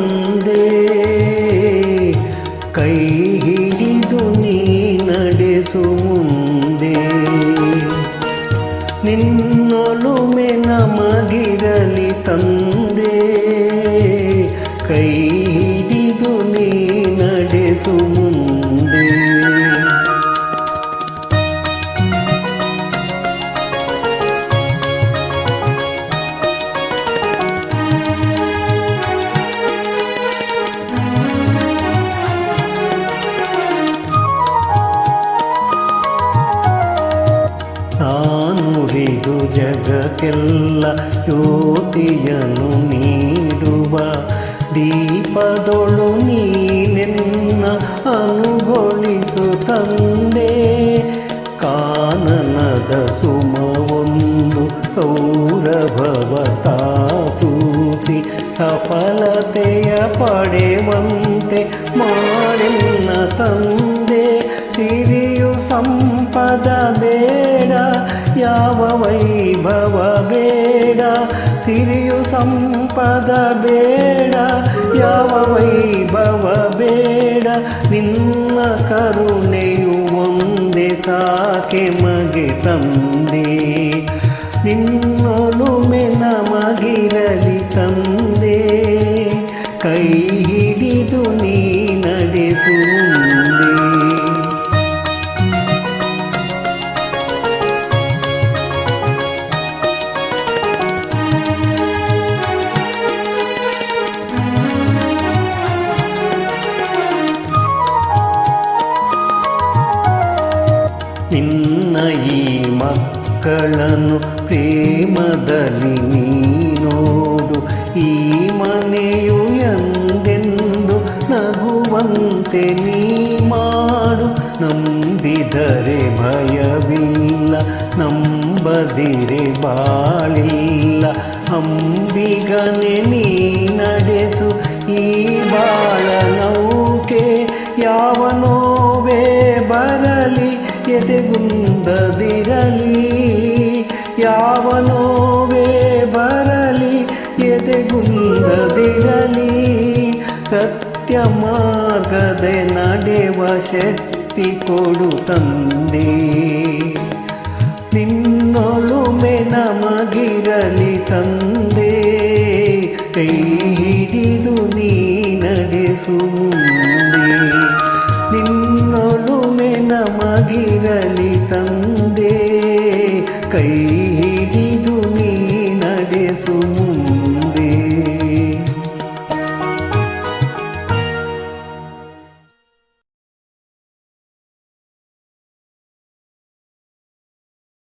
ತಂದೆ, ಕೈ ಹಿಡಿದು ನೀ ನಡೆಸು ಮುಂದೆ. ನಿನ್ನೊಲುಮೆ ನಮಗಿರಲಿ ತಂದೆ, ಕೈ ಹಿಡಿದು ನೀ ನಡೆಸು ಮುಂದೆ. ತಾನುರಿದು ಜಗಕ್ಕೆಲ್ಲ ಜ್ಯೋತಿಯನ್ನು ನೀಡುವ ದೀಪದೊಳು ನೀನೆನ್ನ ಅನುಗೊಳಿಸು ತಂದೆ. ಕಾನನದ ಸುಮವೊಂದು ಸೌರಭವ ತಾಸೂಸಿ ಸಫಲತೆಯ ಪಡೆವಂತೆ ಮಾಡೆನ್ನ ತಂದೆ. ಸಿರಿಯು ಸಂಪದ ಬೇಡ, ಯಾವ ವೈಭವ ಬೇಡ, ಸಿರಿಯು ಸಂಪದ ಬೇಡ, ಯಾವ ವೈಭವ ಬೇಡ. ನಿನ್ನ ಕರುಣೆಯು ಒಂದೇ ಸಾಕೆ ಮಗೆ ತಂದೆ, ನಿನ್ನೊಲುಮೆ ನಮಗಿರಲಿ ತಂದೆ, ಕೈ ಹಿಡಿದು ನೀ ನಡೆಸು ಮುಂದೆ. ನಿನ್ನ ಈ ಮಕ್ಕಳನ್ನು ಪ್ರೇಮದಲ್ಲಿ ನೀ ನೋಡು, ಈ ಮನೆಯು ಎಂದೆಂದು ನಗುವಂತೆ ನೀ ಮಾಡು. ನಂಬಿದರೆ ಭಯವಿಲ್ಲ, ನಂಬದಿರೆ ಬಾಳಿಲ್ಲ, ಅಂಬಿಗನೆ ನೀ ನಡೆಸು ಈ ಬಾಳ ನೌಕೆ. ಯಾವ ನೋವೇ ಬರಲಿ ಎದೆಗುಂದದಿರಲಿ, ಯಾವ ನೋವೇ ಬರಲಿ ಎದೆಗುಂದದಿರಲಿ. ಸತ್ಯ ಮಾರ್ಗದ ನಡೆವ ಶಕ್ತಿ ಕೊಡು ತಂದೆ, ನಿನ್ನೊಲುಮೆ ನಮಗಿರಲಿ ತಂದೆ, ಕೈ ಹಿಡಿದು ನೀ ನಡೆಸು ಮುಂದೆ. ನಿನ್ನೊಲುಮೆ ನಮಗಿರಲಿ ತಂದೆ, ಕೈ ಹಿಡಿದು ನೀ ನಡೆಸು ಮುಂದೆ.